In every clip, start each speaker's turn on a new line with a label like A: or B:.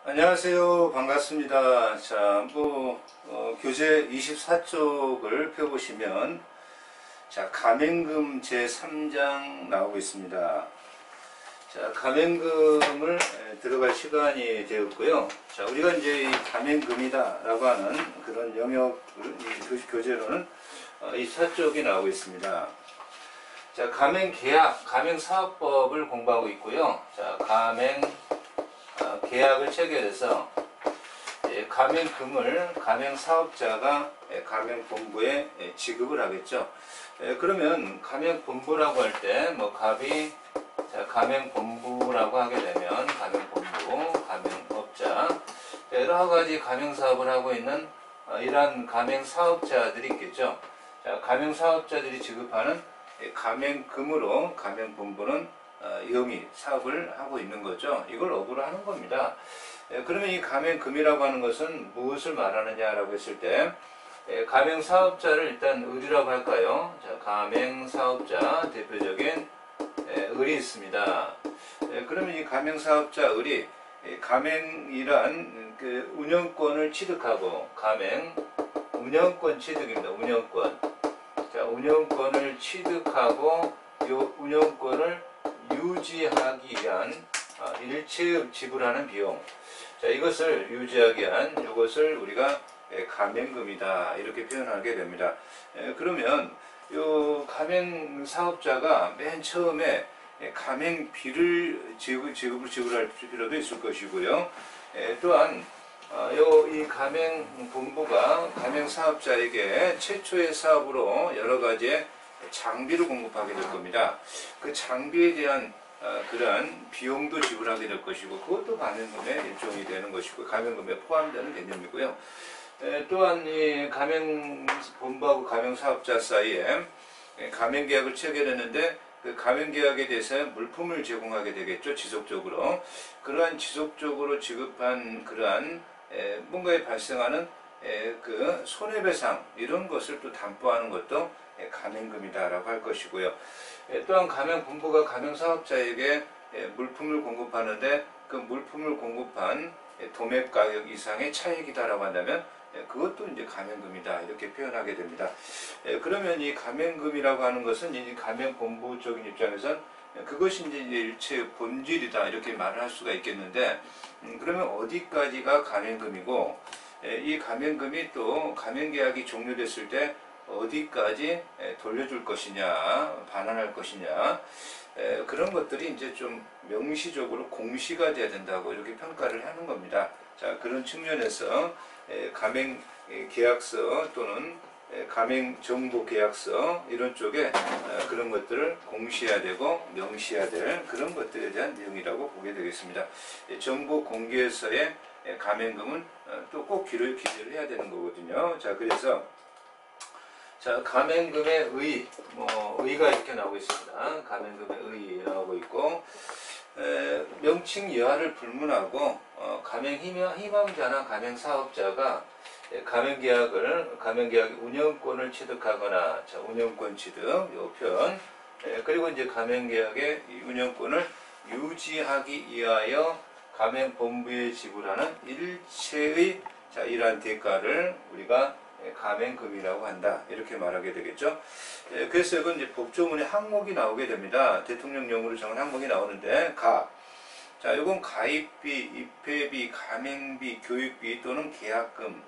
A: 안녕하세요. 반갑습니다. 자, 교재 24쪽을 펴보시면, 자, 가맹금 제3장 나오고 있습니다. 자, 가맹금을 들어갈 시간이 되었고요. 자, 우리가 이제 이 가맹금이다라고 하는 그런 영역을 이 교재로는 24쪽이 나오고 있습니다. 자, 가맹계약, 가맹사업법을 공부하고 있고요. 자, 계약을 체결해서 가맹금을 가맹사업자가 가맹본부에 지급을 하겠죠. 그러면 가맹본부라고 할 때 갑이 가맹본부라고 하게 되면 가맹본부, 가맹업자, 여러 가지 가맹사업을 하고 있는 이러한 가맹사업자들이 있겠죠. 자, 가맹사업자들이 지급하는 가맹금으로 가맹본부는 영위, 사업을 하고 있는 거죠. 이걸 업으로 하는 겁니다. 그러면 이 가맹금이라고 하는 것은 무엇을 말하느냐라고 했을 때, 가맹사업자를 일단 을이라고 할까요? 자, 가맹사업자 대표적인 을이 있습니다. 그러면 이 가맹사업자 을이 가맹이란 그 운영권을 취득하고, 가맹 운영권 취득입니다. 운영권. 자, 운영권을 취득하고 이 운영권을 유지하기 위한 일체의 지불하는 비용. 자, 이것을 유지하기 위한 이것을 우리가 가맹금이다 이렇게 표현하게 됩니다. 그러면 이 가맹 사업자가 맨 처음에 가맹비를 지급할 필요도 있을 것이고요. 또한 이 가맹본부가 가맹사업자에게 최초의 사업으로 여러 가지의 장비를 공급하게 될 겁니다. 그 장비에 대한 그러한 비용도 지불하게 될 것이고, 그것도 가맹금의 일종이 되는 것이고, 가맹금에 포함되는 개념이고요. 또한 이 가맹본부하고 가맹사업자 사이에 가맹계약을 체결했는데, 그 가맹계약에 대해서 물품을 제공하게 되겠죠. 지속적으로. 그러한 지속적으로 지급한 그러한 뭔가에 발생하는 그 손해배상 이런 것을 또 담보하는 것도 가맹금이다라고 할 것이고요. 또한 가맹본부가 가맹사업자에게 물품을 공급하는데 그 물품을 공급한 도매가격 이상의 차익이다라고 한다면 그것도 이제 가맹금이다 이렇게 표현하게 됩니다. 그러면 이 가맹금이라고 하는 것은 이 가맹본부적인 입장에선 그것이 이제 일체의 본질이다 이렇게 말을 할 수가 있겠는데, 그러면 어디까지가 가맹금이고 이 가맹금이 또 가맹계약이 종료됐을 때 어디까지 돌려줄 것이냐, 반환할 것이냐, 그런 것들이 이제 좀 명시적으로 공시가 돼야 된다고 이렇게 평가를 하는 겁니다. 자, 그런 측면에서 가맹계약서 또는 가맹정보계약서 이런 쪽에 그런 것들을 공시해야 되고 명시해야 될 그런 것들에 대한 내용이라고 보게 되겠습니다. 정보공개서의 가맹금은 또 꼭 기재를 해야 되는 거거든요. 자, 그래서 자, 가맹금의 의, 의가 이렇게 나오고 있습니다. 가맹금의 의 나오고 있고, 명칭 여하를 불문하고, 가맹 희망자나 가맹사업자가 가맹계약 운영권을 취득하거나, 자, 운영권 취득, 요 표현, 그리고 이제 가맹계약의 운영권을 유지하기 위하여 가맹본부에 지불하는 일체의 자, 이러한 대가를 우리가 가맹금이라고 한다 이렇게 말하게 되겠죠. 그래서 이건 이제 법조문에 항목이 나오게 됩니다. 대통령령으로 정한 항목이 나오는데 자, 이건 가입비, 입회비, 가맹비, 교육비 또는 계약금.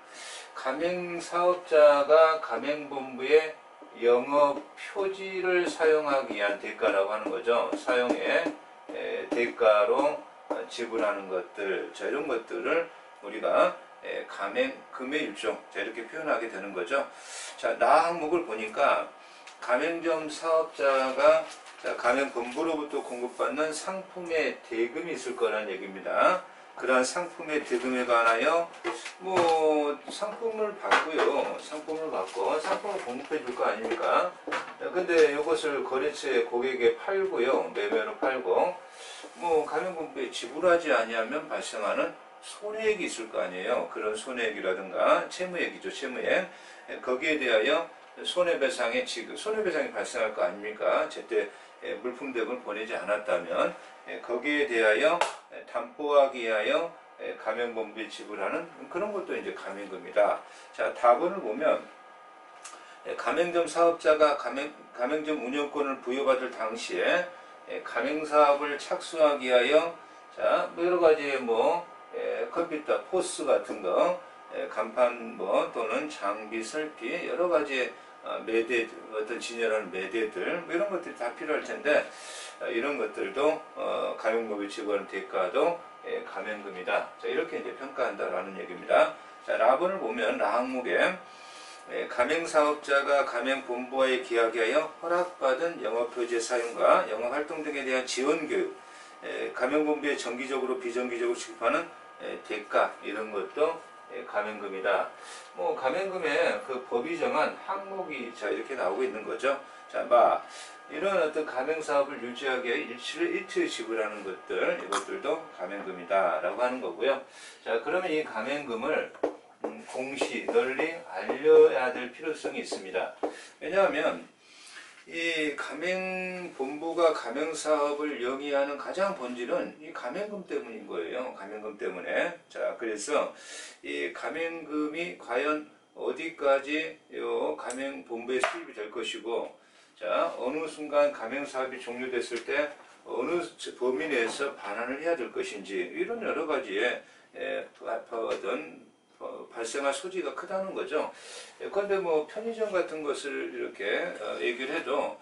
A: 가맹사업자가 가맹본부의 영업 표지를 사용하기 위한 대가라고 하는 거죠. 사용의 대가로 지불하는 것들, 자, 이런 것들을 우리가 가맹금의 일종, 자, 이렇게 표현하게 되는 거죠. 자, 나 항목을 보니까 가맹점 사업자가 가맹본부로부터 공급받는 상품의 대금이 있을 거란 얘기입니다. 그러한 상품의 대금에 관하여 상품을 받고요. 상품을 공급해 줄 거 아닙니까? 근데 이것을 거래처에 고객에 팔고요. 매매로 팔고 가맹본부에 지불하지 아니하면 발생하는 손해액이 있을 거 아니에요. 그런 손해액이라든가 채무액이죠. 채무액. 거기에 대하여 손해배상이 발생할 거 아닙니까? 제때 물품 대금을 보내지 않았다면 거기에 대하여 담보하기 위하여 가맹본부에 지불하는 그런 것도 이제 가맹금이다. 자, 답을 보면 가맹점 사업자가 가맹점 운영권을 부여받을 당시에 가맹사업을 착수하기 위하여 자, 여러 가지 컴퓨터, 포스 같은 거, 간판 또는 장비, 설비, 여러 가지 매대, 어떤 진열하는 매대들, 이런 것들이 다 필요할 텐데, 이런 것들도 가맹법에 지불하는 대가도 가맹금이다. 자, 이렇게 이제 평가한다라는 얘기입니다. 자, 라본을 보면 라 항목에 가맹사업자가 가맹본부와의 계약에 하여 허락받은 영업표지의 사용과 영업활동 등에 대한 지원교육, 가맹본부에 정기적으로 비정기적으로 지급하는 대가, 이런 것도 가맹금이다. 가맹금의 그 법이 정한 항목이 자 이렇게 나오고 있는 거죠. 자, 이런 어떤 가맹사업을 유지하기 위해 일체의 지불하는 것들, 이것들도 가맹금이다라고 하는 거고요. 자, 그러면 이 가맹금을 공시, 널리 알려야 될 필요성이 있습니다. 왜냐하면 이 가맹본부가 가맹사업을 영위하는 가장 본질은 이 가맹금 때문인 거예요. 가맹금 때문에. 자, 그래서 이 가맹금이 과연 어디까지 요 가맹본부에 수입이 될 것이고, 자, 어느 순간 가맹사업이 종료됐을 때 어느 범위 내에서 반환을 해야 될 것인지, 이런 여러 가지의 발생할 소지가 크다는 거죠. 그런데 편의점 같은 것을 이렇게 얘기를 해도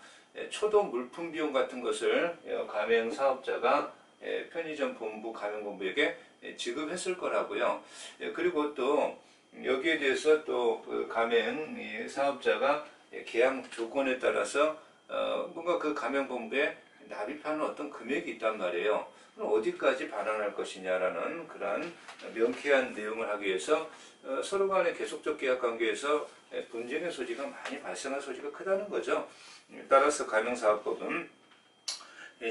A: 초도 물품 비용 같은 것을 가맹 사업자가 편의점 본부, 가맹본부에게 지급했을 거라고요. 그리고 또 여기에 대해서 또 가맹 사업자가 계약 조건에 따라서 뭔가 그 가맹본부에 납입하는 어떤 금액이 있단 말이에요. 그럼 어디까지 반환할 것이냐라는 그런 명쾌한 내용을 하기 위해서 서로 간의 계속적 계약 관계에서 분쟁의 소지가 많이 발생할 소지가 크다는 거죠. 따라서 가맹사업법은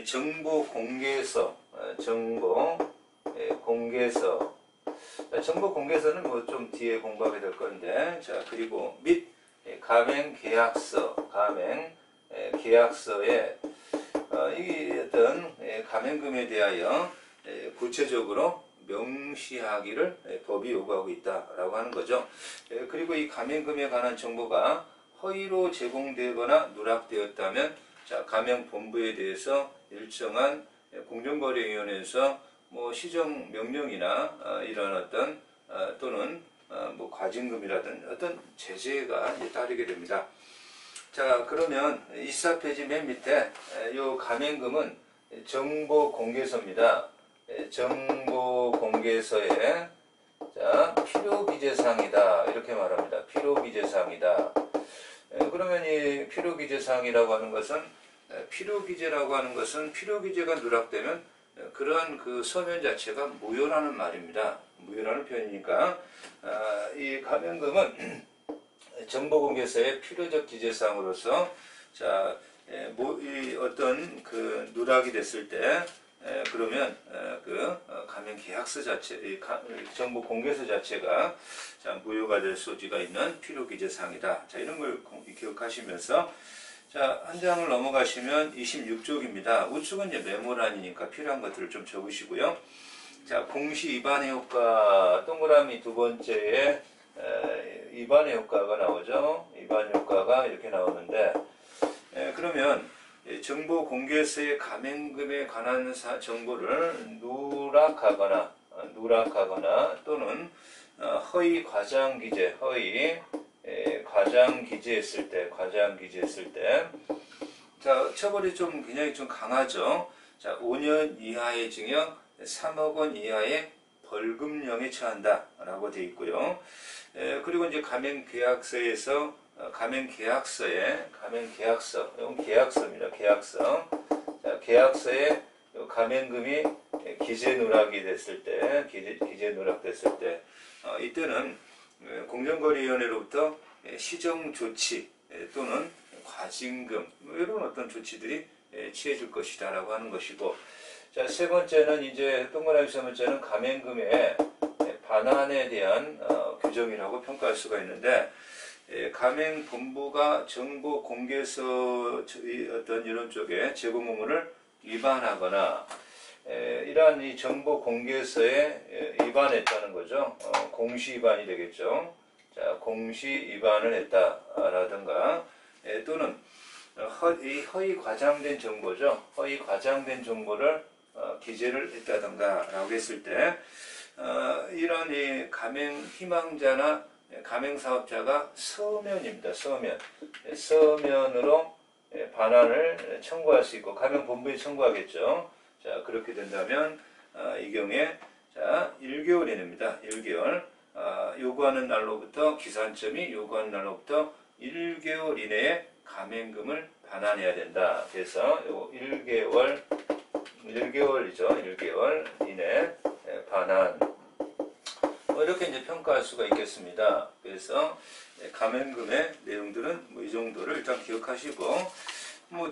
A: 정보 공개서, 정보 공개서는 좀 뒤에 공부하게 될 건데, 자, 그리고 및 계약서에 이 어떤 가맹금에 대하여 구체적으로 명시하기를 법이 요구하고 있다라고 하는 거죠. 그리고 이 가맹금에 관한 정보가 허위로 제공되거나 누락되었다면, 자, 가맹본부에 대해서 일정한 공정거래위원회에서 시정 명령이나 이런 어떤 또는 과징금이라든 어떤 제재가 따르게 됩니다. 자, 그러면 24페이지 맨 밑에 이 가맹금은 정보공개서입니다. 정보공개서에 자, 필요기재사항이다 이렇게 말합니다. 필요기재사항이다. 그러면 이 필요기재사항이라고 하는 것은 필요기재라고 하는 것은 필요기재가 누락되면 그러한 그 서면 자체가 무효라는 말입니다. 무효라는 표현이니까 이 가맹금은 정보공개서의 필요적 기재사항으로서 자, 이 어떤 그 누락이 됐을 때 그러면 그 가맹 계약서 자체, 정보공개서 자체가 자, 무효가 될 소지가 있는 필요 기재사항이다. 자, 이런 걸 기억하시면서 자, 한 장을 넘어가시면 26쪽입니다. 우측은 이제 메모란이니까 필요한 것들을 좀 적으시고요. 자, 공시 위반의 효과 동그라미 두 번째에 위반의 효과가 나오죠. 위반 효과가 이렇게 나오는데 그러면 정보공개서의 가맹금에 관한 정보를 누락하거나 또는 허위 과장 기재했을 때 자, 처벌이 굉장히 좀 강하죠. 자, 5년 이하의 징역, 3억 원 이하의 벌금형에 처한다 라고 되어 있고요. 그리고 이제 가맹계약서, 이건 계약서입니다. 계약서. 자, 계약서에 가맹금이 기재 누락이 됐을 때, 이때는 공정거래위원회로부터 시정조치 또는 과징금, 이런 어떤 조치들이 취해질 것이다라고 하는 것이고, 자, 세 번째는 이제 동그라미 세 번째는 가맹금의 반환에 대한 규정이라고 평가할 수가 있는데, 가맹본부가 정보공개서 어떤 이런 쪽에 제공 의무를 위반하거나 이러한 이 정보 공개서에 위반했다는 거죠. 공시 위반이 되겠죠. 자, 공시 위반을 했다라든가 또는 허위 과장된 정보죠. 허위 과장된 정보를 기재를 했다든가 라고 했을 때 이런 이 가맹 희망자나 가맹 사업자가 서면입니다. 서면으로 반환을 청구할 수 있고 가맹 본부에 청구하겠죠. 자, 그렇게 된다면 이 경우에 자 1개월 이내입니다. 1개월 요구하는 날로부터 기산점이 요구하는 날로부터 1개월 이내에 가맹금을 반환해야 된다. 그래서 요 1개월이죠. 1개월 이내 반환. 이렇게 이제 평가할 수가 있겠습니다. 그래서 가맹금의 내용들은 이 정도를 일단 기억하시고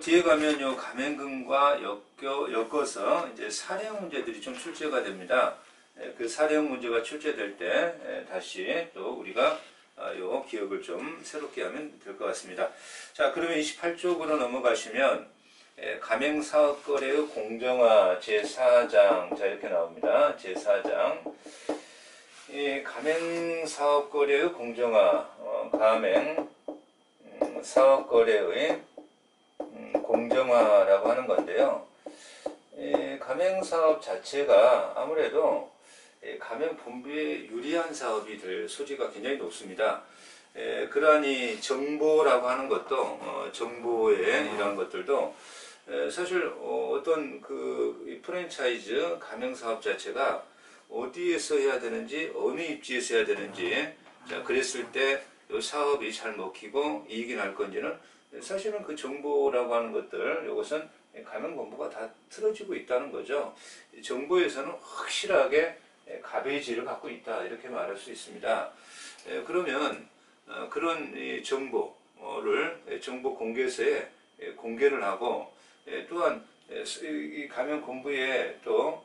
A: 뒤에 가면 요 가맹금과 엮어서 이제 사례형 문제들이 좀 출제가 됩니다. 그 사례형 문제가 출제될 때 다시 또 우리가 요 기억을 좀 새롭게 하면 될 것 같습니다. 자, 그러면 28쪽으로 넘어가시면 가맹사업거래의 공정화 제4장 자 이렇게 나옵니다. 제4장 이 가맹사업거래의 공정화 가맹 사업거래의 공정화라고 하는 건데요. 가맹사업 자체가 아무래도 가맹본부에 유리한 사업이 될 소지가 굉장히 높습니다. 그러한 이 정보라고 하는 것도 정보의 이러한 것들도 사실 어떤 그 프랜차이즈 가맹사업 자체가 어디에서 해야 되는지 어느 입지에서 해야 되는지 자 그랬을 때 이 사업이 잘 먹히고 이익이 날 건지는 사실은 그 정보라고 하는 것들 이것은 가맹본부가 다 틀어지고 있다는 거죠. 정보에서는 확실하게 가베이지를 갖고 있다 이렇게 말할 수 있습니다. 그러면 그런 정보를 정보 공개서에 공개를 하고 또한 이 가맹본부에 또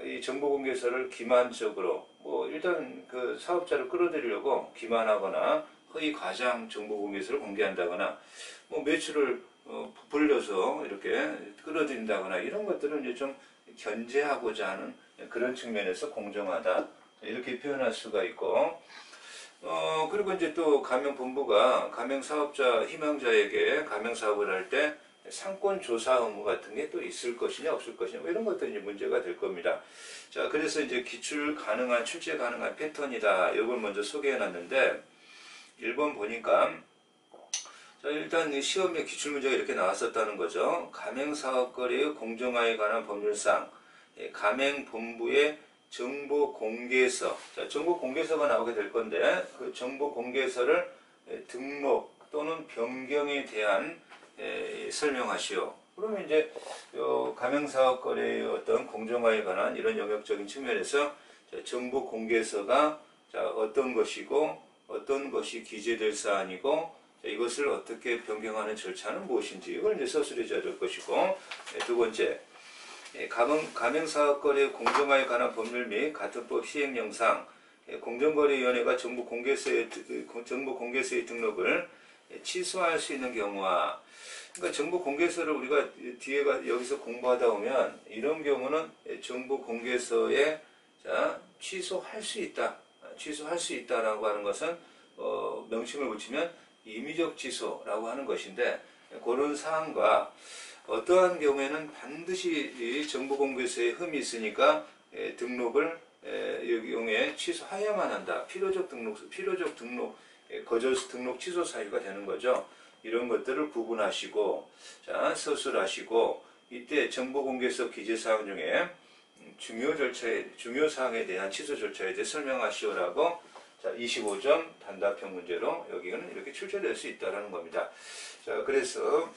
A: 이 정보 공개서를 기만적으로 일단 그 사업자를 끌어들이려고 기만하거나 허위 과장 정보 공개서를 공개한다거나 매출을 부풀려서 이렇게 끌어들인다거나 이런 것들은 이제 좀 견제하고자 하는 그런 측면에서 공정하다 이렇게 표현할 수가 있고 그리고 이제 또 가맹본부가 가맹사업자 희망자에게 가맹사업을 할 때 상권 조사 의무 같은 게 또 있을 것이냐 없을 것이냐 이런 것들이 이제 문제가 될 겁니다. 자, 그래서 이제 기출 가능한 출제 가능한 패턴이다. 이걸 먼저 소개해 놨는데 1번 보니까 자, 일단 시험에 기출 문제가 이렇게 나왔었다는 거죠. 가맹사업거래의 공정화에 관한 법률상 가맹본부의 정보공개서 자, 정보공개서가 나오게 될 건데 그 정보공개서를 등록 또는 변경에 대한 설명하시오. 그러면 이제 가맹사업거래의 어떤 공정화에 관한 이런 영역적인 측면에서 정보공개서가 어떤 것이고 어떤 것이 기재될 사안이고 이것을 어떻게 변경하는 절차는 무엇인지 이걸 이제 서술해줘야 될 것이고 두 번째 가맹사업거래 공정화에 관한 법률 및 같은 법 시행령상 공정거래위원회가 정보공개서의 등록을 취소할 수 있는 경우와 그러니까 정보공개서를 우리가 뒤에가 여기서 공부하다 보면 이런 경우는 정보공개서에 취소할 수 있다라고 하는 것은 명칭을 붙이면 임의적 취소라고 하는 것인데 그런 사항과 어떠한 경우에는 반드시 정보공개서에 흠이 있으니까 등록을 여기 경우에 취소해야만 한다. 필요적 등록 거절 등록 취소 사유가 되는 거죠. 이런 것들을 구분하시고 서술하시고 이때 정보공개서 기재사항 중에 중요 사항에 대한 취소 절차에 대해 설명하시오라고 25점 단답형 문제로 여기는 이렇게 출제될 수 있다는 겁니다. 자, 그래서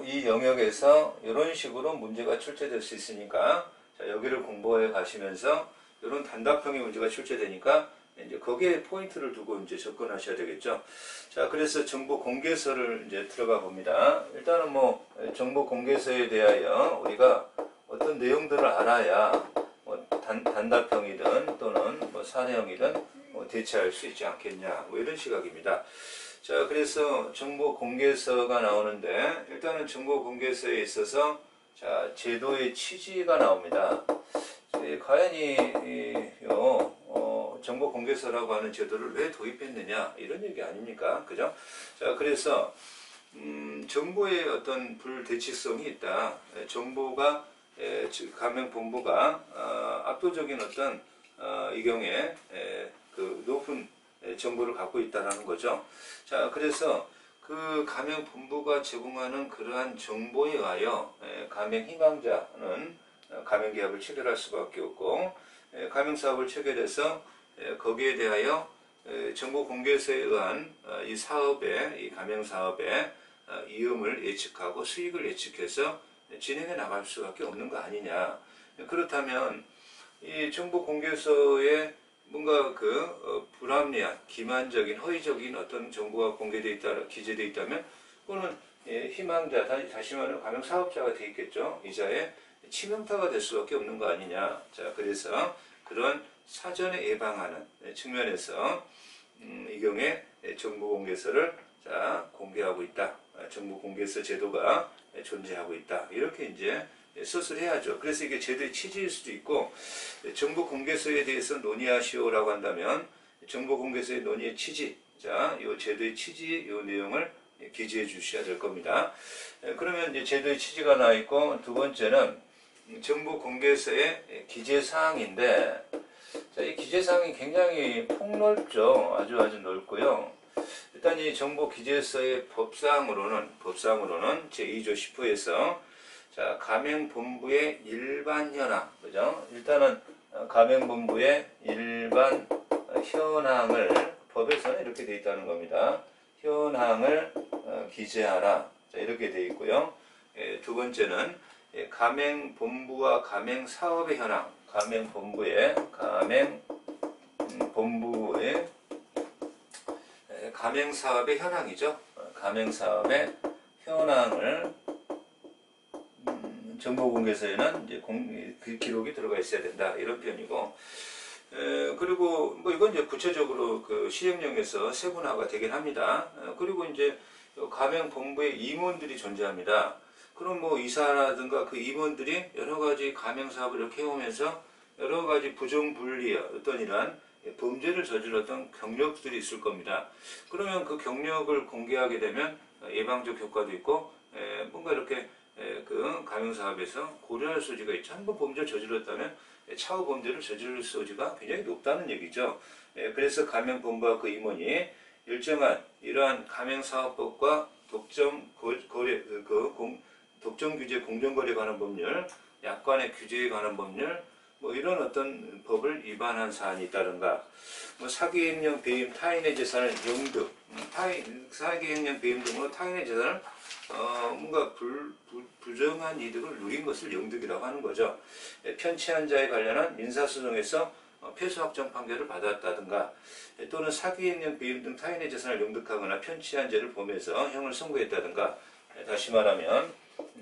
A: 이 영역에서 이런 식으로 문제가 출제될 수 있으니까 여기를 공부해 가시면서 이런 단답형의 문제가 출제되니까 이제 거기에 포인트를 두고 이제 접근하셔야 되겠죠. 자, 그래서 정보 공개서를 이제 들어가 봅니다. 일단은 정보 공개서에 대하여 우리가 어떤 내용들을 알아야 단답형이든 또는 사례형이든 대체할 수 있지 않겠냐 이런 시각입니다. 자, 그래서 정보 공개서가 나오는데 일단은 정보 공개서에 있어서 자, 제도의 취지가 나옵니다. 과연 정보 공개서라고 하는 제도를 왜 도입했느냐 이런 얘기 아닙니까? 그죠? 자, 그래서 정보의 어떤 불대치성이 있다. 정보가 가명본부가 압도적인 어떤 이 경우에 그 높은 정보를 갖고 있다라는 거죠. 자, 그래서 그 가명본부가 제공하는 그러한 정보에 의하여 가명 희망자는 가명계약을 체결할 수밖에 없고, 가명사업을 체결해서 거기에 대하여 정보공개서에 의한 이 사업에, 이 가명사업에 이음을 예측하고 수익을 예측해서 진행해 나갈 수밖에 없는 거 아니냐. 그렇다면 이 정보공개서에 뭔가 불합리한, 기만적인, 허위적인 어떤 정보가 공개되어 있다, 기재되어 있다면 그거는 희망자, 다시 말하면 가명사업자가 되어 있겠죠. 이자에 치명타가 될 수밖에 없는 거 아니냐. 자, 그래서 그런 사전에 예방하는 측면에서 이 경우에 정보공개서를 공개하고 있다. 정보공개서 제도가 존재하고 있다. 이렇게 이제 서술을 해야죠. 그래서 이게 제도의 취지일 수도 있고, 정보공개서에 대해서 논의하시오라고 한다면 정보공개서의 논의의 취지, 자, 이 제도의 취지, 이 내용을 기재해 주셔야 될 겁니다. 그러면 이제 제도의 취지가 나와 있고, 두 번째는 정보공개서의 기재사항인데, 자, 이 기재사항이 굉장히 폭넓죠. 아주 넓고요. 일단 이 정보기재서의 법사항으로는 제2조 10호에서 자, 가명본부의 일반 현황, 그죠? 일단은 가명본부의 일반 현황을 법에서는 이렇게 되어 있다는 겁니다. 현황을 기재하라. 자, 이렇게 되어 있고요. 두 번째는 가명본부와 가명사업의 현황, 가명본부의 가명사업의 현황이죠. 가명사업의 현황을 정보공개서에는 이제 그 기록이 들어가 있어야 된다. 이런 표현이고, 그리고 뭐 이건 이제 구체적으로 그 시행령에서 세분화가 되긴 합니다. 그리고 이제 가명본부에 임원들이 존재합니다. 그럼 뭐 이사라든가 그 임원들이 여러 가지 가명사업을 이렇게 해오면서 여러 가지 부정분리 어떤 이러한 범죄를 저질렀던 경력들이 있을 겁니다. 그러면 그 경력을 공개하게 되면 예방적 효과도 있고, 뭔가 이렇게 그 가명사업에서 고려할 소지가 있죠. 한번 범죄를 저질렀다면 차후 범죄를 저지를 소지가 굉장히 높다는 얘기죠. 그래서 가명본부와 그 임원이 일정한 이러한 가명사업법과 독점규제 공정거래 관한 법률, 약관의 규제에 관한 법률, 뭐 이런 어떤 법을 위반한 사안이 있다든가, 뭐 사기행령 배임, 타인의 재산을 영득, 사기행령 배임 등으로 타인의 재산을 뭔가 부정한 이득을 누린 것을 영득이라고 하는 거죠. 편취한 자에 관련한 민사소송에서 패소 확정 판결을 받았다든가, 또는 사기행령 배임 등 타인의 재산을 영득하거나 편취한 죄를 범해서 형을 선고했다든가, 다시 말하면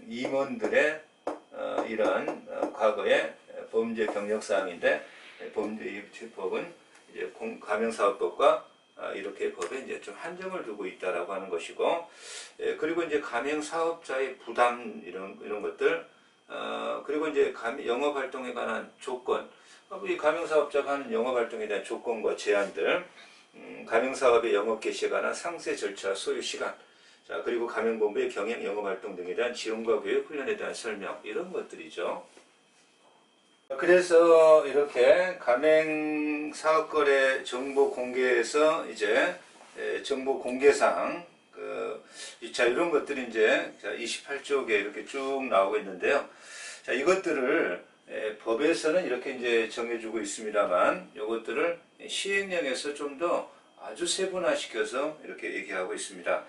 A: 임원들의 이러한 과거의 범죄 경력사항인데, 법은 이제 가명사업법과 이렇게 법에 이제 좀 한정을 두고 있다라고 하는 것이고, 그리고 이제 가명사업자의 부담 이런 것들, 그리고 이제 영업활동에 관한 조건, 이 가명사업자가 하는 영업활동에 대한 조건과 제한들, 가명사업의 영업 개시에 관한 상세 절차, 소요 시간, 자, 그리고 가명본부의 경영 영업활동 등에 대한 지원과 교육, 훈련에 대한 설명, 이런 것들이죠. 그래서 이렇게 가맹사업거래 정보 공개에서 이제 정보 공개사항, 자, 이런 것들이 이제 28쪽에 이렇게 쭉 나오고 있는데요. 자, 이것들을 법에서는 이렇게 이제 정해주고 있습니다만, 이것들을 시행령에서 좀 더 아주 세분화시켜서 이렇게 얘기하고 있습니다.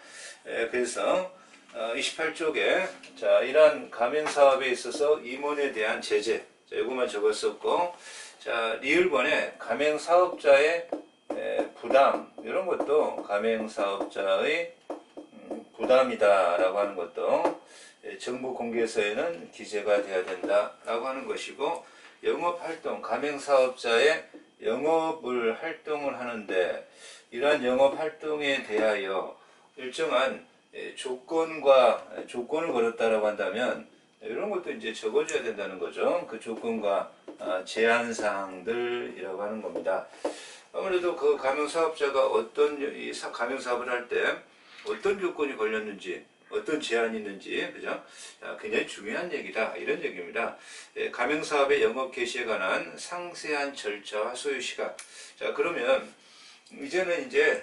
A: 그래서 28쪽에 자, 이러한 가맹사업에 있어서 임원에 대한 제재, 자, 이것만 적었었고, 자, 리을번에 가맹사업자의 부담, 이런 것도 가맹사업자의 부담이다라고 하는 것도 정보공개서에는 기재가 돼야 된다라고 하는 것이고, 영업활동, 가맹사업자의 영업을 활동을 하는데 이러한 영업활동에 대하여 일정한 조건을 걸었다라고 한다면 이런 것도 이제 적어줘야 된다는 거죠. 그 조건과 제한 사항들이라고 하는 겁니다. 아무래도 그 가맹사업자가 어떤 이 가맹사업을 할 때 어떤 조건이 걸렸는지, 어떤 제한이 있는지, 그죠? 굉장히 중요한 얘기다. 이런 얘기입니다. 가맹사업의 영업 개시에 관한 상세한 절차와 소요 시간. 자, 그러면 이제는 이제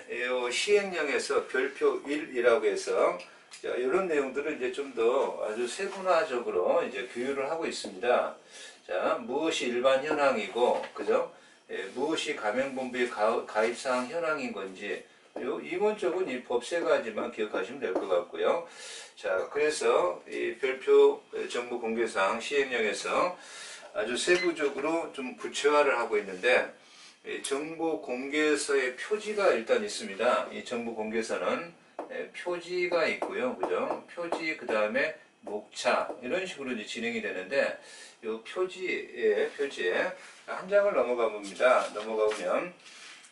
A: 시행령에서 별표 1이라고 해서 자, 이런 내용들을 이제 좀 더 아주 세분화적으로 이제 규율을 하고 있습니다. 자, 무엇이 일반 현황이고, 그죠? 무엇이 가맹본부의 가입사항 현황인 건지, 이번 쪽은 이 법 세 가지만 기억하시면 될 것 같고요. 자, 그래서 이 별표 정보 공개사항 시행령에서 아주 세부적으로 좀 구체화를 하고 있는데, 정보 공개서의 표지가 일단 있습니다. 이 정보 공개서는 표지가 있고요, 그죠? 표지 그 다음에 목차 이런 식으로 이제 진행이 되는데, 이 표지에 한 장을 넘어가 봅니다. 넘어가 보면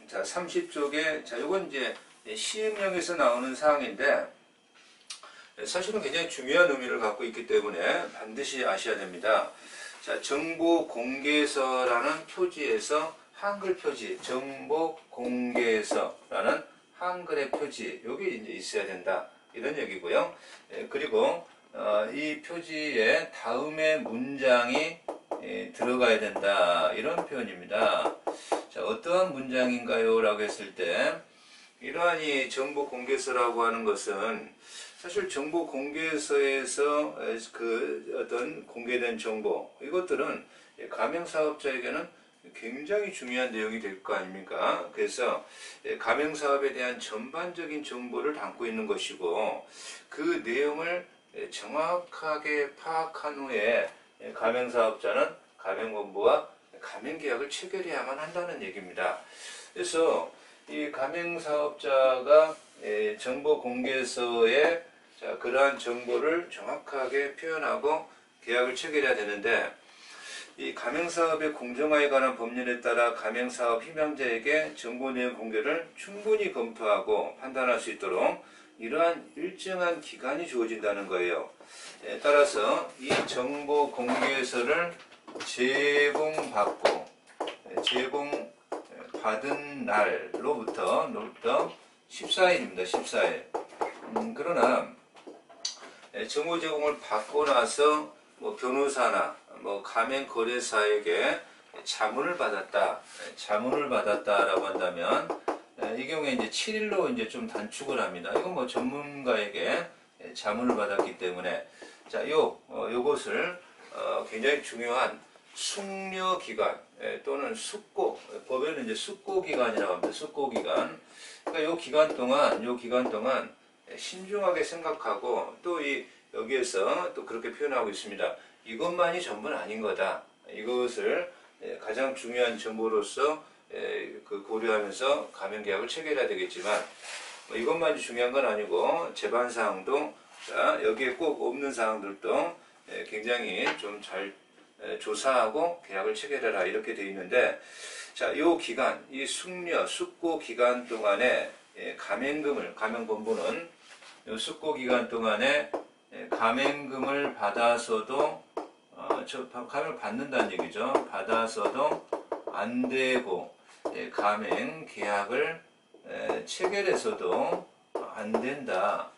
A: 자 30쪽에 자 이건 이제 시행령에서 나오는 사항인데 사실은 굉장히 중요한 의미를 갖고 있기 때문에 반드시 아셔야 됩니다. 자 정보 공개서라는 표지에서 한글 표지 정보 공개서라는 한글의 표지 여기 이제 있어야 된다 이런 얘기고요. 그리고 이 표지에 다음의 문장이 들어가야 된다 이런 표현입니다. 자 어떠한 문장인가요? 라고 했을 때 이러한 이 정보 공개서라고 하는 것은 사실 정보 공개서에서 그 어떤 공개된 정보 이것들은 가맹사업자에게는 굉장히 중요한 내용이 될 거 아닙니까? 그래서 가맹사업에 대한 전반적인 정보를 담고 있는 것이고 그 내용을 정확하게 파악한 후에 가맹사업자는 가맹본부와 가맹계약을 체결해야만 한다는 얘기입니다. 그래서 이 가맹사업자가 정보공개서에 그러한 정보를 정확하게 표현하고 계약을 체결해야 되는데 이 가맹사업의 공정화에 관한 법률에 따라 가맹사업 희망자에게 정보 내용 공개를 충분히 검토하고 판단할 수 있도록 이러한 일정한 기간이 주어진다는 거예요. 따라서 이 정보 공개서를 제공받은 날로부터 14일입니다. 14일. 그러나 정보 제공을 받고 나서 뭐 변호사나 뭐 가맹거래사에게 자문을 받았다라고 한다면 이 경우에 이제 7일로 이제 좀 단축을 합니다. 이건 뭐 전문가에게 자문을 받았기 때문에 자, 요것을 굉장히 중요한 숙려 기간 또는 숙고 법에는 이제 숙고 기간이라고 합니다. 숙고 기간. 그러니까 요 기간 동안 신중하게 생각하고 또 여기에서 또 그렇게 표현하고 있습니다. 이것만이 전부는 아닌 거다. 이것을 가장 중요한 정보로서 고려하면서 가맹계약을 체결해야 되겠지만 뭐 이것만이 중요한 건 아니고 제반 사항도 여기에 꼭 없는 사항들도 굉장히 좀 잘 조사하고 계약을 체결해라 이렇게 되어 있는데 자, 요 기간, 이 숙고 기간 동안에 가맹본부는 요 숙고 기간 동안에 가맹금을 받아서도 가맹을 받는다는 얘기죠. 받아서도 안 되고 가맹 계약을 체결해서도 안 된다.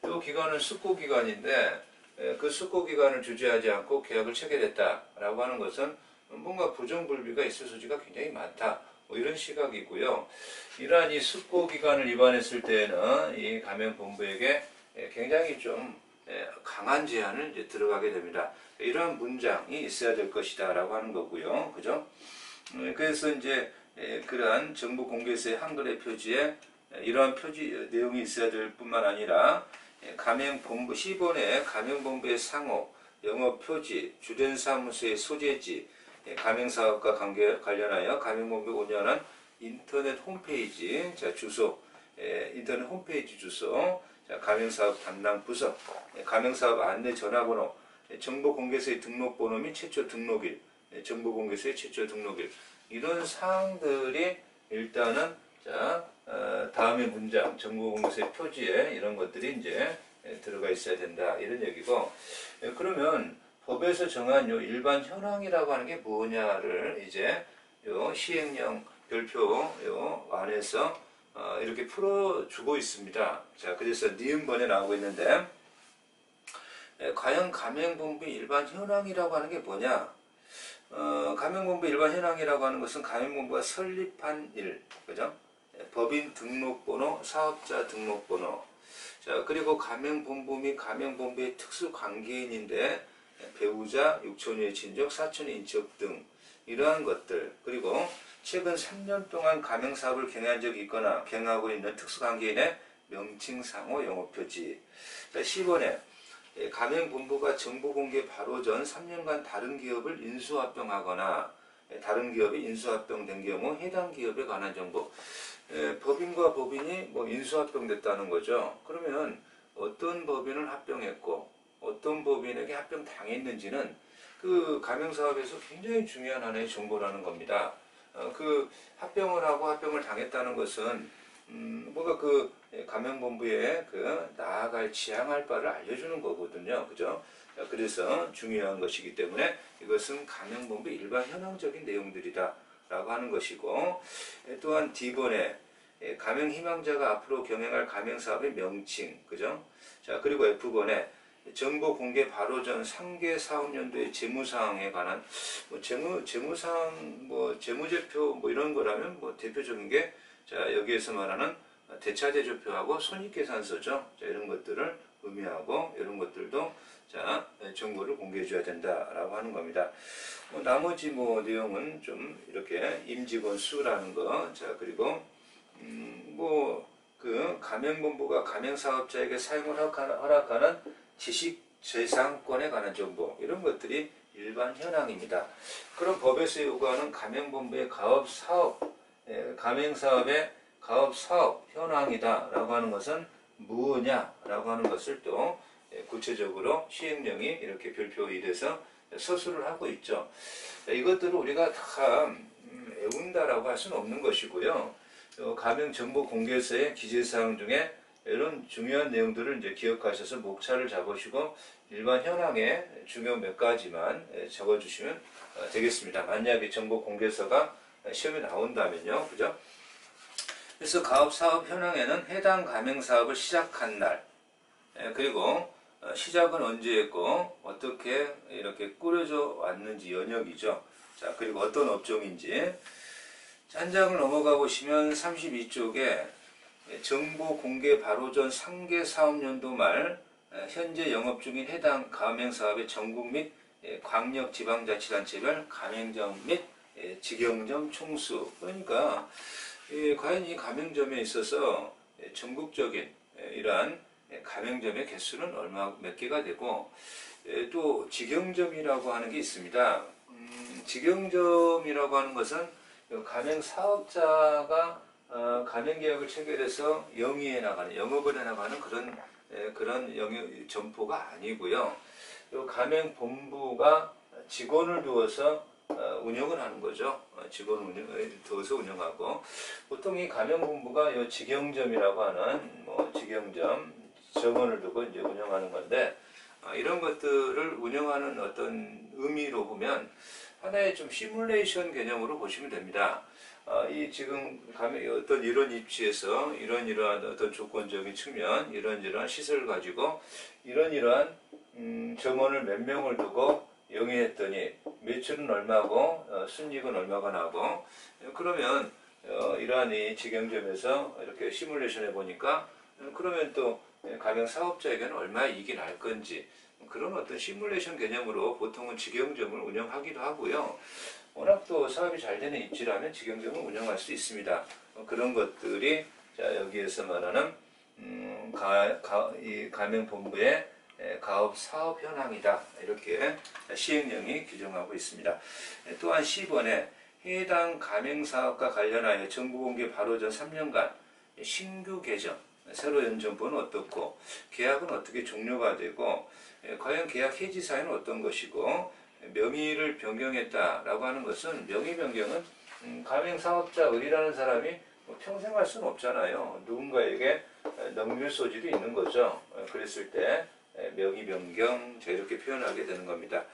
A: 이 기간은 숙고 기간인데 그 숙고 기간을 주저하지 않고 계약을 체결했다라고 하는 것은 뭔가 부정불비가 있을 소지가 굉장히 많다. 뭐 이런 시각이고요. 이러한 이 숙고 기간을 위반했을 때는 이 가맹본부에게 굉장히 좀 강한 제한을 이제 들어가게 됩니다. 이러한 문장이 있어야 될 것이다라고 하는 거고요. 그죠? 그래서 이제 그러한 정보 공개서의 한글의 표지에 이러한 표지 내용이 있어야 될 뿐만 아니라 가맹본부 시본에 가맹본부의 상호, 영업 표지, 주된 사무소의 소재지, 가맹사업과 관련하여 가맹본부가 운영하는 인터넷 홈페이지, 자 주소, 인터넷 홈페이지 주소, 자 가맹사업 담당 부서, 가맹사업 안내 전화번호, 정보공개서의 등록번호 및 최초 등록일, 정보공개서의 최초 등록일 이런 사항들이 일단은 자 다음의 문장 정보공개서의 표지에 이런 것들이 이제 들어가 있어야 된다 이런 얘기고 그러면 법에서 정한 요 일반 현황이라고 하는 게 뭐냐를 이제 요 시행령 별표 요 안에서 이렇게 풀어주고 있습니다. 자, 그래서 니은번에 나오고 있는데, 과연 가맹본부 일반 현황이라고 하는 게 뭐냐? 가맹본부 일반 현황이라고 하는 것은 가맹본부가 설립한 일, 그죠? 법인 등록번호, 사업자 등록번호. 자, 그리고 가맹본부 및 가맹본부의 특수 관계인인데, 배우자, 육촌의 친족, 사촌의 인척 등 이러한 것들. 그리고 최근 3년 동안 가맹사업을 경영한 적이 있거나 경영하고 있는 특수관계인의 명칭상호 영업표지. 10번에 가맹본부가 정보공개 바로 전 3년간 다른 기업을 인수합병하거나 다른 기업이 인수합병된 경우 해당 기업에 관한 정보. 법인과 법인이 뭐 인수합병됐다는 거죠. 그러면 어떤 법인을 합병했고 어떤 법인에게 합병당했는지는 그 가맹사업에서 굉장히 중요한 하나의 정보라는 겁니다. 그 합병을 하고 합병을 당했다는 것은 뭔가 그 가맹본부에 그 나아갈 지향할 바를 알려주는 거거든요. 그죠? 그래서 중요한 것이기 때문에 이것은 가맹본부 일반 현황적인 내용들이다 라고 하는 것이고, 또한 D번에 가맹 희망자가 앞으로 경영할 가맹사업의 명칭, 그죠? 자, 그리고 F번에 정보 공개 바로 전 상계 사업연도의 재무사항에 관한 뭐 재무사항 뭐 재무제표 뭐 이런 거라면 뭐 대표적인 게, 자, 여기에서 말하는 대차대조표하고 손익계산서죠. 자, 이런 것들을 의미하고 이런 것들도 자 정보를 공개해 줘야 된다라고 하는 겁니다. 나머지 뭐 내용은 좀 이렇게 임직원 수라는 거, 자, 그리고 뭐 그 가맹본부가 가맹사업자에게 사용을 허락하는 지식재산권에 관한 정보, 이런 것들이 일반 현황입니다. 그럼 법에서 요구하는 가맹본부의 가맹사업의 가업사업 현황이다 라고 하는 것은 무엇냐라고 하는 것을 또 구체적으로 시행령이 이렇게 별표 1에서 서술을 하고 있죠. 이것들을 우리가 다 외운다라고 할 수는 없는 것이고요. 가맹정보공개서의 기재사항 중에 이런 중요한 내용들을 이제 기억하셔서 목차를 잡으시고 일반 현황에 중요 몇 가지만 적어주시면 되겠습니다. 만약에 정보공개서가 시험에 나온다면요, 그죠? 그래서 가업사업 현황에는 해당 가맹사업을 시작한 날, 그리고 시작은 언제 했고 어떻게 이렇게 꾸려져 왔는지 연역이죠. 자, 그리고 어떤 업종인지. 한 장을 넘어가 보시면 32쪽에 정보 공개 바로 전 상계 사업연도 말 현재 영업 중인 해당 가맹사업의 전국 및 광역 지방자치단체별 가맹점 및 직영점 총수. 그러니까 과연 이 가맹점에 있어서 전국적인 이러한 가맹점의 개수는 몇 개가 되고, 또 직영점이라고 하는 게 있습니다. 직영점이라고 하는 것은 가맹 사업자가 가맹계약을 체결해서 영위해 나가는, 영업을 해 나가는 그런 점포가 아니고요. 가맹 본부가 직원을 두어서 운영을 하는 거죠. 직원을 두어서 운영하고, 보통 이 가맹 본부가 이 직영점이라고 하는 직영점 점원을 두고 이제 운영하는 건데, 이런 것들을 운영하는 어떤 의미로 보면 하나의 좀 시뮬레이션 개념으로 보시면 됩니다. 이 지금 어떤 이런 입지에서 이러한 어떤 조건적인 측면, 이러한 시설을 가지고 이러한 점원을 몇 명을 두고 영위했더니 매출은 얼마고 순이익은 얼마가 나고, 그러면 이러한 이 직영점에서 이렇게 시뮬레이션 해보니까 그러면 또 가맹 사업자에게는 얼마의 이익이 날 건지, 그런 어떤 시뮬레이션 개념으로 보통은 직영점을 운영하기도 하고요. 워낙 또 사업이 잘 되는 입지라면 직영점을 운영할 수 있습니다. 그런 것들이 자 여기에서 말하는 이 가맹본부의 가업 사업 현황이다, 이렇게 시행령이 규정하고 있습니다. 또한 10번에 해당 가맹사업과 관련하여 정보공개 바로 전 3년간 신규 개점, 새로 연 점포는 어떻고 계약은 어떻게 종료가 되고 과연 계약 해지 사유는 어떤 것이고, 명의를 변경했다라고 하는 것은, 명의 변경은 가맹사업자 을이라는 사람이 평생 할 수는 없잖아요. 누군가에게 넘길 소지도 있는 거죠. 그랬을 때 명의 변경 자 이렇게 표현하게 되는 겁니다.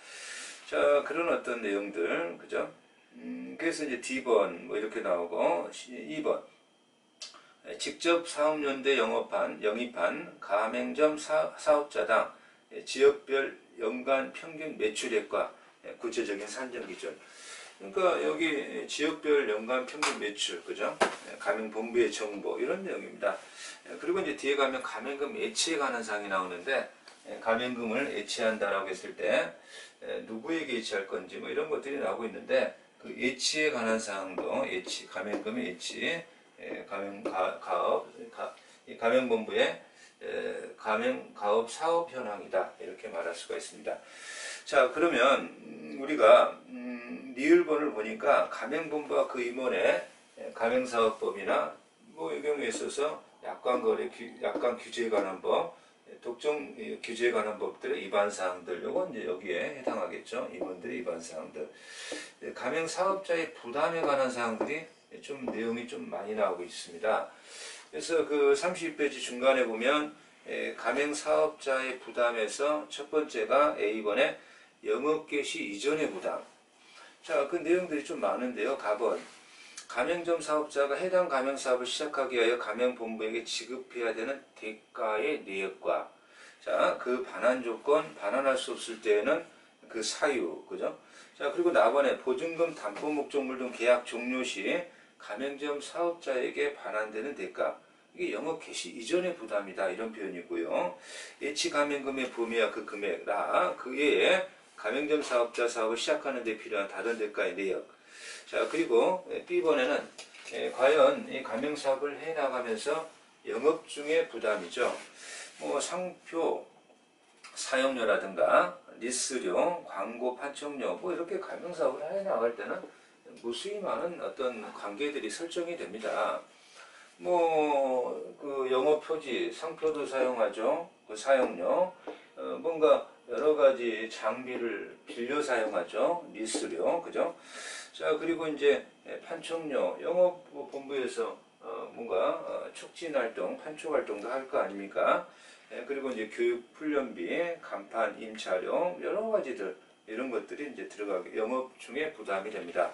A: 자 그런 어떤 내용들 그죠? 그래서 이제 D번 뭐 이렇게 나오고 2번 직접 사업연대 영입한 가맹점 사업자당 지역별 연간 평균 매출액과 구체적인 산정 기준. 그러니까 여기 지역별 연간 평균 매출, 그죠? 가맹본부의 정보 이런 내용입니다. 그리고 이제 뒤에 가면 가맹금 예치에 관한 사항이 나오는데 가맹금을 예치한다라고 했을 때 누구에게 예치할 건지 뭐 이런 것들이 나오고 있는데 그 예치에 관한 사항도 가맹금의 예치, 가맹본부의 가맹가업 사업 현황이다 이렇게 말할 수가 있습니다. 자 그러면 우리가 리을본을 보니까 가맹본부와 그 임원의 가맹사업법이나 뭐 이 경우에 있어서 약관거래, 약관 규제에 관한 법, 독점 규제에 관한 법들의 위반 사항들, 요건 이제 여기에 해당하겠죠. 임원들의 위반 사항들. 가맹 사업자의 부담에 관한 사항들이 좀 내용이 좀 많이 나오고 있습니다. 그래서 그 32페이지 중간에 보면 가맹 사업자의 부담에서 첫 번째가 A번에 영업 개시 이전의 부담. 자, 그 내용들이 좀 많은데요. 가번. 가맹점 사업자가 해당 가맹사업을 시작하기 위하여 가맹본부에게 지급해야 되는 대가의 내역과 자, 그 반환 조건, 반환할 수 없을 때에는 그 사유, 그죠? 자, 그리고 나번에 보증금, 담보 목적물 등 계약 종료 시 가맹점 사업자에게 반환되는 대가. 이게 영업 개시 이전의 부담이다. 이런 표현이고요. 예치 가맹금의 범위와 그 금액라 그 외에 가맹점 사업자 사업을 시작하는 데 필요한 다른 대가의 내역. 자 그리고 B번에는 과연 이 가맹사업을 해나가면서 영업 중의 부담이죠. 뭐 상표 사용료라든가 리스료, 광고 판촉료 뭐 이렇게 가맹사업을 해나갈 때는 무수히 많은 어떤 관계들이 설정이 됩니다. 뭐 그 영업 표지, 상표도 사용하죠. 그 사용료, 뭔가 여러 가지 장비를 빌려 사용하죠. 리스료, 그죠? 자 그리고 이제 판촉료, 영업본부에서 뭔가 촉진 활동, 판촉 활동도 할 거 아닙니까? 그리고 이제 교육 훈련비, 간판 임차료 여러 가지들 이런 것들이 이제 들어가게 영업 중에 부담이 됩니다.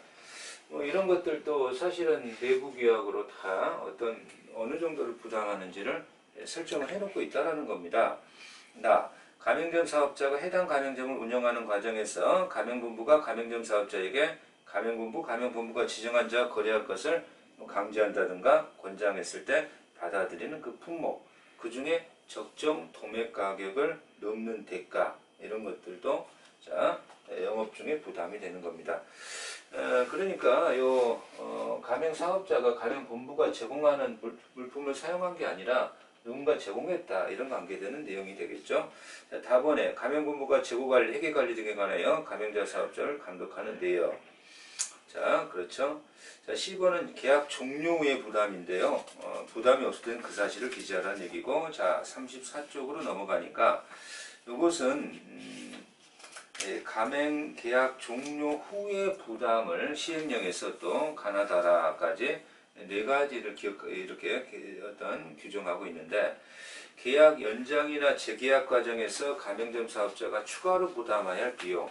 A: 뭐 이런 것들도 사실은 내부 계약으로 다 어떤 어느 정도를 부담하는지를 설정을 해놓고 있다라는 겁니다. 가맹점 사업자가 해당 가맹점을 운영하는 과정에서 가맹본부가 가맹점 사업자에게 가맹본부가 지정한 자와 거래할 것을 강제한다든가 권장했을 때 받아들이는 그 품목, 그 중에 적정 도매 가격을 넘는 대가 이런 것들도 자 영업 중에 부담이 되는 겁니다. 그러니까 가맹 사업자가 가맹 본부가 제공하는 물품을 사용한 게 아니라 누군가 제공했다 이런 관계되는 내용이 되겠죠. 자, 다번에 가맹 본부가 재고 관리, 회계 관리 등에 관하여 가맹자 사업자를 감독하는 내역. 자, 그렇죠. 자, 10번은 계약 종료 후의 부담인데요. 부담이 없을 때는 그 사실을 기재하라는 얘기고, 자, 34쪽으로 넘어가니까 이것은 가맹 계약 종료 후의 부담을 시행령에서 또 가나다라까지 네 가지를 이렇게 어떤 규정하고 있는데 계약 연장이나 재계약 과정에서 가맹점 사업자가 추가로 부담해야 할 비용.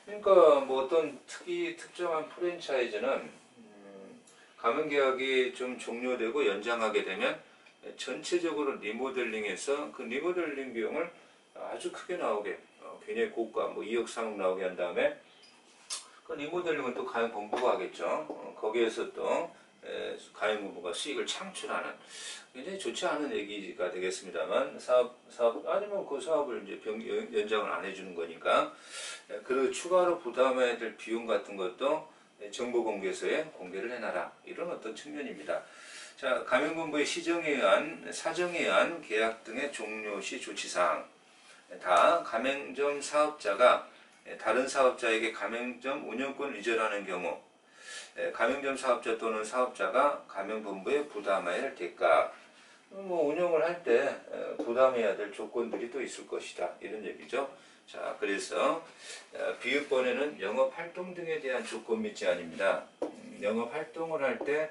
A: 그러니까 뭐 어떤 특정한 프랜차이즈는 가맹계약이 좀 종료되고 연장하게 되면 전체적으로 리모델링해서 그 리모델링 비용을 아주 크게 나오게 굉장히 고가 뭐 2억 3억 나오게 한 다음에 그 리모델링은 또 가맹본부가 하겠죠. 거기에서 또 가맹본부가 수익을 창출하는 굉장히 좋지 않은 얘기가 되겠습니다만 사업 아니면 그 사업을 이제 연장을 안 해주는 거니까 그 추가로 부담해야 될 비용 같은 것도 정보공개서에 공개를 해놔라 이런 어떤 측면입니다. 자 가맹본부의 사정에 의한 계약 등의 종료 시 조치사항. 다 가맹점 사업자가 다른 사업자에게 가맹점 운영권을 이전하는 경우 가맹점 사업자 또는 사업자가 가맹본부에 부담해야 할 대가 뭐 운영을 할 때 부담해야 될 조건들이 또 있을 것이다 이런 얘기죠. 자 그래서 비읍번에는 영업활동 등에 대한 조건 및 제한입니다. 영업활동을 할 때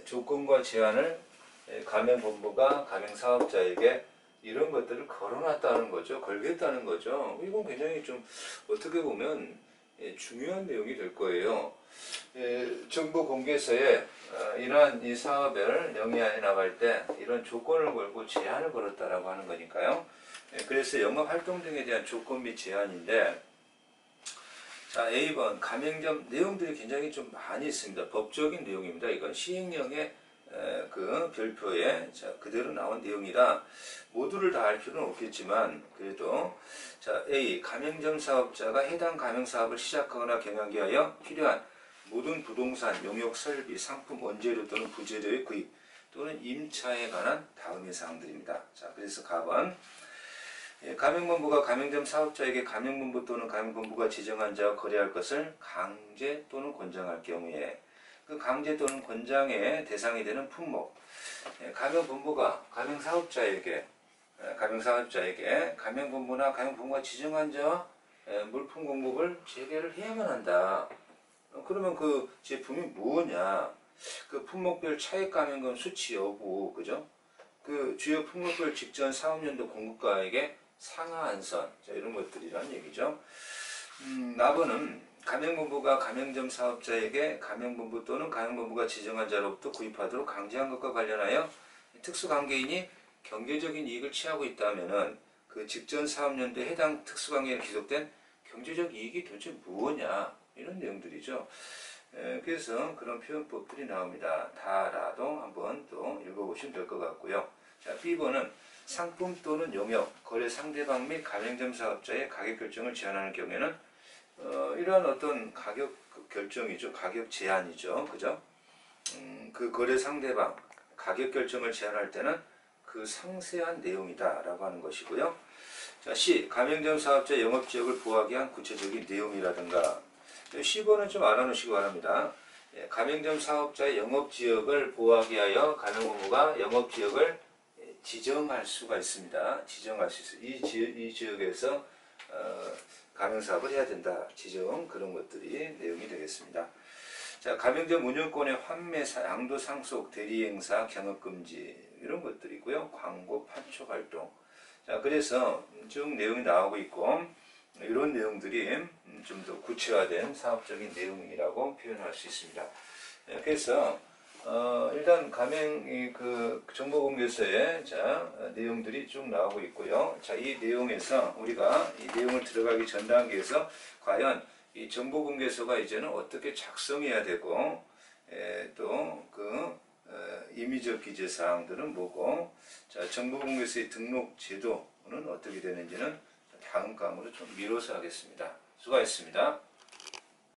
A: 조건과 제한을 가맹본부가 가맹사업자에게 이런 것들을 걸어놨다는 거죠. 걸겠다는 거죠. 이건 굉장히 좀 어떻게 보면 중요한 내용이 될 거예요. 정보 공개서에 이러한 이 사업을 영위해 나갈 때 이런 조건을 걸고 제한을 걸었다라고 하는 거니까요. 그래서 영업 활동 등에 대한 조건 및 제한인데, 자, A번 가맹점 내용들이 굉장히 좀 많이 있습니다. 법적인 내용입니다. 이건 시행령의 그 별표에 자, 그대로 나온 내용이라 모두를 다 알 필요는 없겠지만, 그래도 자, A 가맹점 사업자가 해당 가맹 사업을 시작하거나 경영하기 위하여 필요한 모든 부동산, 용역, 설비, 상품, 원재료 또는 부재료의 구입 또는 임차에 관한 다음의 사항들입니다. 자, 그래서 가번 가맹본부가 가맹점 사업자에게 가맹본부 또는 가맹본부가 지정한 자와 거래할 것을 강제 또는 권장할 경우에 그 강제 또는 권장의 대상이 되는 품목, 가맹본부가 가맹사업자에게 가맹본부나 가맹본부가 지정한 자와 물품 공급을 재개를 해야만 한다. 그러면 그 제품이 뭐냐? 그 품목별 차액 가맹금 수치 여부, 그죠? 그 주요 품목별 직전 사업연도 공급가액의 상하 한선, 자, 이런 것들이란 얘기죠. 나번은 가맹본부가 가맹점 사업자에게 가맹본부 또는 가맹본부가 지정한 자로부터 구입하도록 강제한 것과 관련하여 특수관계인이 경제적인 이익을 취하고 있다면은 그 직전 사업연도에 해당 특수관계에 기록된 경제적 이익이 도대체 무엇냐, 이런 내용들이죠. 그래서 그런 표현법들이 나옵니다. 다라도 한번 또 읽어보시면 될 것 같고요. 자, B번은 상품 또는 용역, 거래 상대방 및 가맹점 사업자의 가격 결정을 제한하는 경우에는 이러한 어떤 가격 결정이죠. 가격 제한이죠. 그죠? 그 거래 상대방 가격 결정을 제한할 때는 그 상세한 내용이다 라고 하는 것이고요. 자, C. 가맹점 사업자 영업지역을 보호하기 위한 구체적인 내용이라든가. C번은 좀 알아놓으시기 바랍니다. 가맹점 사업자의 영업지역을 보호하기 위하여 가맹본부가 영업지역을 지정할 수가 있습니다. 지정할 수 있어요. 이 지역에서 가맹사업을 해야 된다. 지정, 그런 것들이 내용이 되겠습니다. 자, 가맹점 운영권의 환매, 양도 상속, 대리행사, 경업금지, 이런 것들이고요. 광고, 판촉 활동. 자, 그래서 쭉 내용이 나오고 있고, 이런 내용들이 좀 더 구체화된 사업적인 내용이라고 표현할 수 있습니다. 그래서 일단 가맹 그 정보공개서에 자 내용들이 쭉 나오고 있고요. 자, 이 내용에서 우리가 이 내용을 들어가기 전 단계에서 과연 이 정보공개서가 이제는 어떻게 작성해야 되고 또 그 임의적 기재 사항들은 뭐고, 자, 정보공개서의 등록 제도는 어떻게 되는지는 다음 강으로 좀 미뤄서 하겠습니다. 수고하셨습니다.